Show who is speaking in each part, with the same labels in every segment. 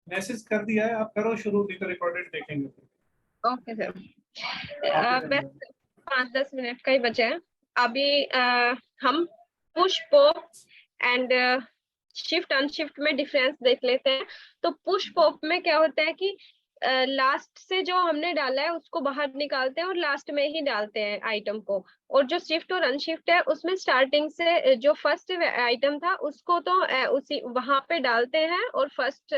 Speaker 1: Message कर दिया है, आप करो शुरू, नहीं तो रिकॉर्डेड देखेंगे।
Speaker 2: Okay sir.
Speaker 1: आपके
Speaker 2: बस
Speaker 1: धन्यवाद।
Speaker 2: 5-10 मिनट का ही बचा है अभी। हम push pop and shift unshift में डिफरेंस देख लेते हैं। तो पुश पॉप में क्या होता है कि लास्ट से जो हमने डाला है उसको बाहर निकालते हैं और लास्ट में ही डालते हैं आइटम को। और जो शिफ्ट और अनशिफ्ट है उसमें स्टार्टिंग से जो फर्स्ट आइटम था उसको तो उसी वहां पे डालते हैं, और फर्स्ट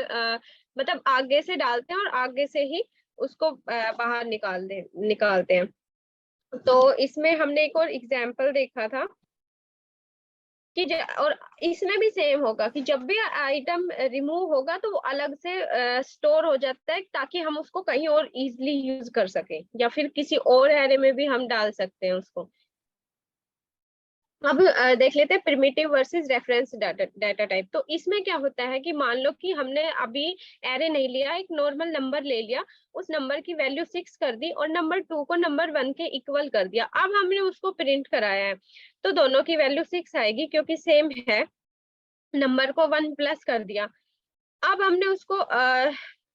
Speaker 2: मतलब आगे से डालते हैं और आगे से ही उसको बाहर निकालते हैं। तो इसमें हमने एक और एग्जाम्पल देखा था कि और इसमें भी सेम होगा कि जब भी आइटम रिमूव होगा तो वो अलग से स्टोर हो जाता है, ताकि हम उसको कहीं और इजीली यूज कर सकें या फिर किसी और एरे में भी हम डाल सकते हैं उसको। अब देख लेते हैं primitive versus reference data type. तो इसमें क्या होता है कि मान लो कि हमने अभी एरे नहीं लिया, एक नॉर्मल नंबर ले लिया, उस नंबर की वैल्यू 6 कर दी और नंबर 2 को नंबर 1 के इक्वल कर दिया। अब हमने उसको प्रिंट कराया है तो दोनों की वैल्यू 6 आएगी क्योंकि सेम है। नंबर को 1 प्लस कर दिया। अब हमने उसको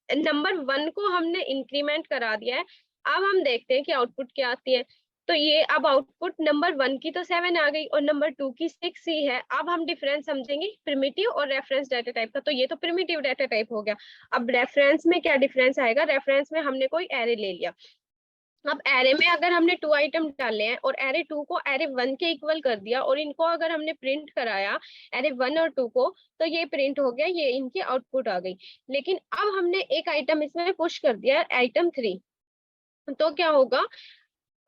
Speaker 2: नंबर 1 को हमने इंक्रीमेंट करा दिया है। अब हम देखते हैं कि आउटपुट क्या आती है। तो ये अब आउटपुट नंबर 1 की तो 7 आ गई और नंबर 2 की 6 ही है। अब हम डिफरेंस समझेंगे प्रिमिटिव और रेफरेंस डाटा टाइप का। तो ये तो प्रिमिटिव डाटा टाइप हो गया। अब रेफरेंस में क्या डिफरेंस आएगा? रेफरेंस में हमने कोई एरे ले लिया। अब एरे में अगर हमने 2 आइटम डाले हैं और एरे 2 को एरे 1 के इक्वल कर दिया और इनको अगर हमने प्रिंट कराया एरे 1 और 2 को, तो ये प्रिंट हो गया, ये इनकी आउटपुट आ गई। लेकिन अब हमने एक आइटम इसमें पुश कर दिया, आइटम 3, तो क्या होगा?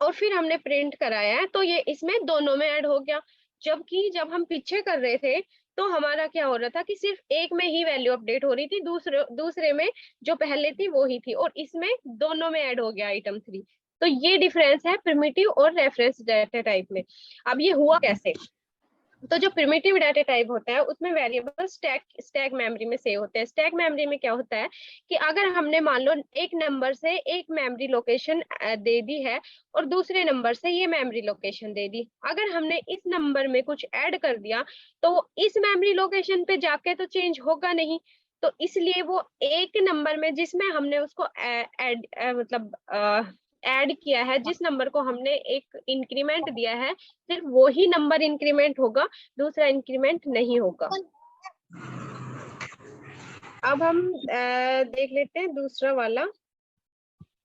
Speaker 2: और फिर हमने प्रिंट कराया है तो ये इसमें दोनों में ऐड हो गया। जबकि जब हम पीछे कर रहे थे तो हमारा क्या हो रहा था कि सिर्फ एक में ही वैल्यू अपडेट हो रही थी, दूसरे दूसरे में जो पहले थी वो ही थी, और इसमें दोनों में ऐड हो गया आइटम 3। तो ये डिफरेंस है प्रिमिटिव और रेफरेंस डाटा टाइप में। अब ये हुआ कैसे? तो जो प्रिमिटिव डाटा टाइप होता है उसमें वेरिएबल स्टैक मेमोरी में सेव होते हैं। स्टैक मेमोरी में क्या होता है कि अगर हमने मान लो एक नंबर से एक मेमोरी लोकेशन दे दी है और दूसरे नंबर से ये मेमोरी लोकेशन दे दी, अगर हमने इस नंबर में कुछ ऐड कर दिया तो वो इस मेमोरी लोकेशन पे जाके तो चेंज होगा नहीं। तो इसलिए वो एक नंबर में जिसमें हमने उसको ऐड मतलब ऐड किया है, जिस नंबर को हमने एक इंक्रीमेंट दिया है, सिर्फ वो ही नंबर इंक्रीमेंट होगा, दूसरा इंक्रीमेंट नहीं होगा। अब हम देख लेते हैं दूसरा वाला,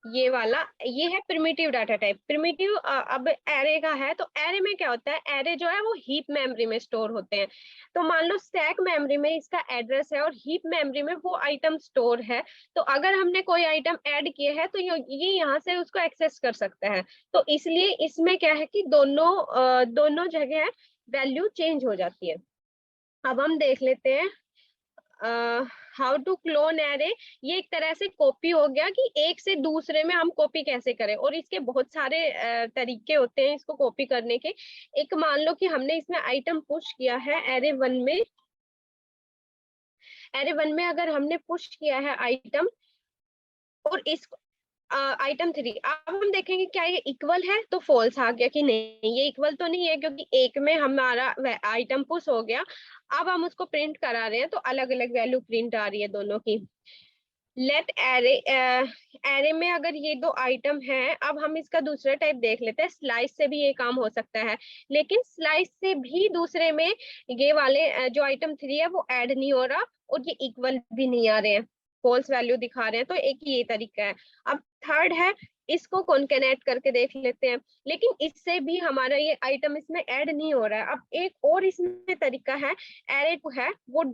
Speaker 2: ये वाला। ये है प्रिमिटिव डाटा टाइप। प्रिमिटिव अब एरे का है। तो एरे में क्या होता है? एरे जो है वो हीप मेमोरी में स्टोर होते हैं। तो मान लो स्टैक मेमोरी में इसका एड्रेस है और हीप मेमोरी में वो आइटम स्टोर है। तो अगर हमने कोई आइटम ऐड किए हैं तो ये यहाँ से उसको एक्सेस कर सकता है। तो इसलिए इसमें क्या है कि दोनों जगह वैल्यू चेंज हो जाती है। अब हम देख लेते हैं हाउ टू क्लोन एरे। ये एक तरह से कॉपी हो गया कि एक से दूसरे में हम कॉपी कैसे करें, और इसके बहुत सारे तरीके होते हैं इसको कॉपी करने के। एक मान लो कि हमने इसमें आइटम पुश किया है एरे 1 में। एरे 1 में अगर हमने पुश किया है आइटम और इस आइटम 3, अब हम देखेंगे क्या ये इक्वल है, तो फॉल्स आ गया कि नहीं ये इक्वल तो नहीं है, क्योंकि एक में हमारा आइटम पुश हो गया। अब हम उसको प्रिंट करा रहे हैं तो अलग अलग वैल्यू प्रिंट आ रही है दोनों की। लेट एरे, एरे में अगर ये दो आइटम हैं, अब हम इसका दूसरा टाइप देख लेते हैं। स्लाइस से भी ये काम हो सकता है, लेकिन स्लाइस से भी दूसरे में ये वाले जो आइटम 3 है वो ऐड नहीं हो रहा और ये इक्वल भी नहीं आ रहे हैं, फॉल्स वैल्यू दिखा रहे हैं। तो एक ये तरीका है। अब थर्ड है, इसको कॉन्केनेट करके देख लेते हैं, लेकिन इससे भी हमारा ये आइटम इसमें ऐड नहीं हो रहा है। अब एक और इसमें तरीका है, एरे 2 है वो,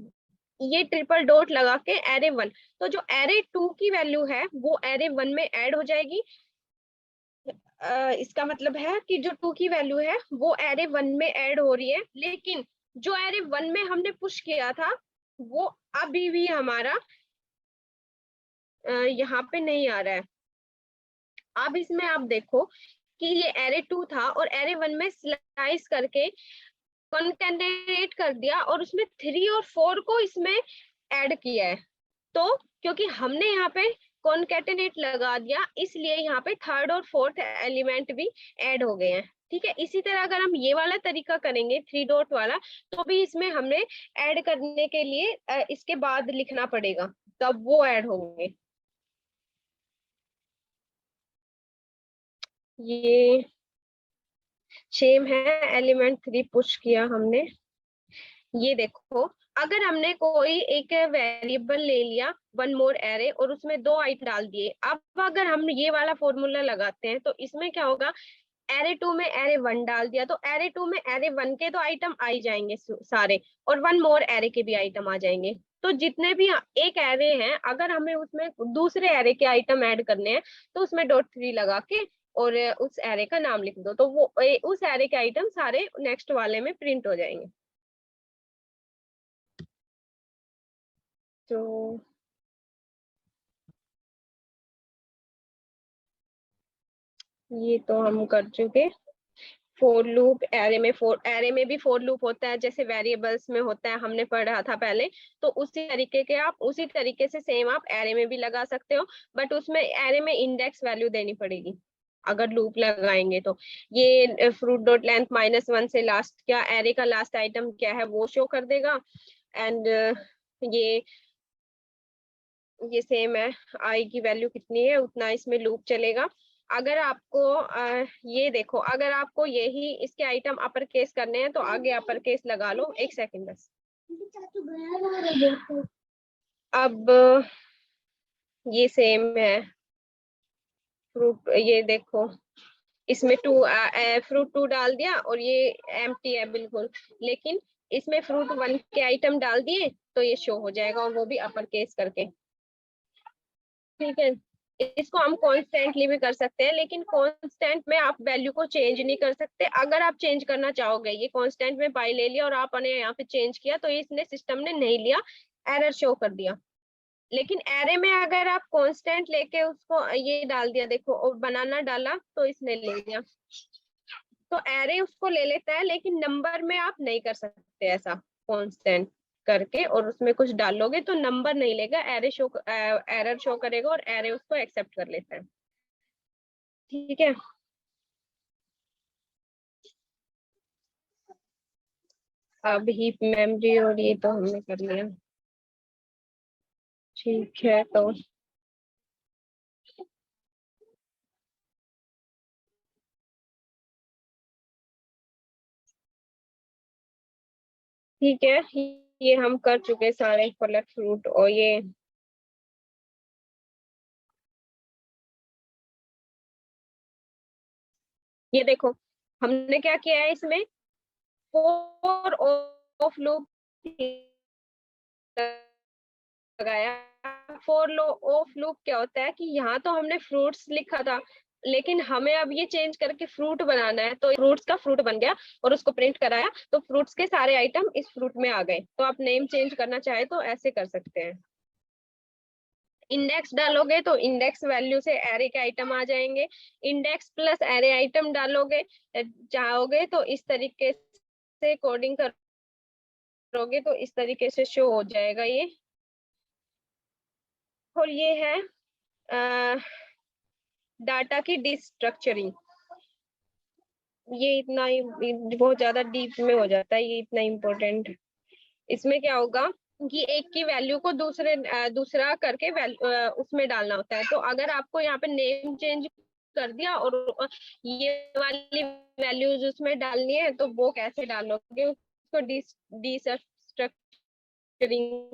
Speaker 2: ये ट्रिपल डॉट लगा के एरे 1, तो जो एरे 2 की वैल्यू है वो एरे 1 में ऐड हो जाएगी। इसका मतलब है कि जो 2 की वैल्यू है वो एरे 1 में ऐड हो रही है, लेकिन जो एरे 1 में हमने पुश किया था वो अभी भी हमारा यहाँ पे नहीं आ रहा है। अब इसमें आप देखो कि ये एरे 2 था और एरे 1 में स्लाइस करके कॉन्केटेनेट कर दिया और उसमें 3 और 4 को इसमें ऐड किया है। तो क्योंकि हमने यहाँ पे कॉन्केटेनेट लगा दिया, इसलिए यहाँ पे थर्ड और फोर्थ एलिमेंट भी ऐड हो गए हैं। ठीक है, इसी तरह अगर हम ये वाला तरीका करेंगे 3 डॉट वाला, तो भी इसमें हमें ऐड करने के लिए इसके बाद लिखना पड़ेगा। तब वो ऐड होंगे। ये सेम है, एलिमेंट 3 पुश किया हमने। ये देखो, अगर हमने कोई एक वेरिएबल ले लिया, वन मोर एरे, और उसमें 2 आइटम डाल दिए, अब अगर हम ये वाला फॉर्मूला लगाते हैं तो इसमें क्या होगा, एरे 2 में एरे 1 डाल दिया तो एरे 2 में एरे 1 के तो आइटम आ ही जाएंगे सारे, और वन मोर एरे के भी आइटम आ जाएंगे। तो जितने भी एक एरे हैं, अगर हमें उसमें दूसरे एरे के आइटम ऐड करने हैं तो उसमें डॉट 3 लगा के और उस एरे का नाम लिख दो, तो वो उस एरे के आइटम सारे नेक्स्ट वाले में प्रिंट हो जाएंगे। तो ये तो हम कर चुके। फोर लूप एरे में, एरे में भी फोर लूप होता है, जैसे वेरिएबल्स में होता है, हमने पढ़ा था पहले। तो उसी तरीके के आप उसी तरीके से सेम आप एरे में भी लगा सकते हो, बट उसमें एरे में इंडेक्स वैल्यू देनी पड़ेगी अगर लूप लगाएंगे तो। ये फ्रूट डॉट लेंथ -1 से लास्ट क्या एरे का लास्ट आइटम क्या है वो शो कर देगा। एंड ये सेम है, आई की वैल्यू कितनी है उतना इसमें लूप चलेगा। अगर आपको ये देखो, अगर आपको यही इसके आइटम अपर केस करने हैं तो आगे अपर केस लगा लो, 1 सेकंड बस। अब ये सेम है, फ्रूट, ये देखो इसमें फ्रूट 2 डाल दिया और ये एम्प्टी है बिल्कुल, लेकिन इसमें फ्रूट 1 के आइटम डाल दिए तो ये शो हो जाएगा, और वो भी अपर केस करके। ठीक है, इसको हम कॉन्स्टेंटली भी कर सकते हैं, लेकिन कॉन्स्टेंट में आप वैल्यू को चेंज नहीं कर सकते। अगर आप चेंज करना चाहोगे, ये कॉन्स्टेंट में पाई ले लिया और आपने यहाँ पे चेंज किया तो इसने सिस्टम ने नहीं लिया, एरर शो कर दिया। लेकिन एरे में अगर आप कांस्टेंट लेके उसको ये डाल दिया, देखो, और बनाना डाला तो इसने ले लिया। तो एरे उसको ले लेता है, लेकिन नंबर में आप नहीं कर सकते ऐसा कांस्टेंट करके और उसमें कुछ डालोगे तो नंबर नहीं लेगा, एरर शो करेगा और एरे उसको एक्सेप्ट कर लेता है। ठीक है, अब हीप मेमोरी और ये तो हमने कर लिया। ठीक है, तो ठीक है, ये हम कर चुके सारे फल फ्रूट। और ये देखो हमने क्या किया है इसमें, फोर ऑफ लूप लगाया। फोर लो ऑफ लूप क्या होता है कि यहाँ तो हमने फ्रूट्स लिखा था, लेकिन हमें अब ये चेंज करके फ्रूट बनाना है, तो फ्रूट्स का फ्रूट बन गया और उसको प्रिंट कराया, तो फ्रूट्स के सारे आइटम इस फ्रूट में आ गए। तो आप नेम चेंज करना चाहे तो ऐसे कर सकते हैं। इंडेक्स डालोगे तो इंडेक्स वैल्यू से एरे के आइटम आ जाएंगे, इंडेक्स प्लस एरे आइटम डालोगे चाहोगे तो इस तरीके से कोडिंग करोगे तो इस तरीके से शो हो जाएगा ये। और ये है डाटा की डिस्ट्रक्चरिंग। ये इतना ही बहुत ज्यादा डीप में हो जाता है, ये इतना इम्पोर्टेंट। इसमें क्या होगा कि एक की वैल्यू को दूसरा करके उसमें डालना होता है। तो अगर आपको यहाँ पे नेम चेंज कर दिया और ये वाली वैल्यूज उसमें डालनी है तो वो कैसे डालोगे उसको, डिस्ट्रक्चरिंग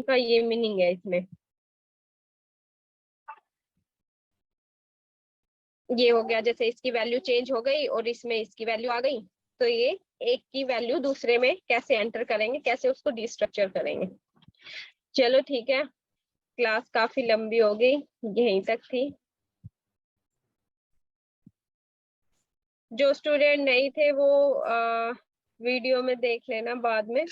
Speaker 2: का ये मीनिंग है इसमें। ये हो गया, जैसे इसकी वैल्यू चेंज हो गई और इसमें इसकी वैल्यू आ गई, तो ये एक की वैल्यू दूसरे में कैसे एंटर करेंगे, कैसे उसको डिस्ट्रक्चर करेंगे। चलो ठीक है, क्लास काफी लंबी हो गई, यहीं तक थी। जो स्टूडेंट नहीं थे वो वीडियो में देख लेना बाद में।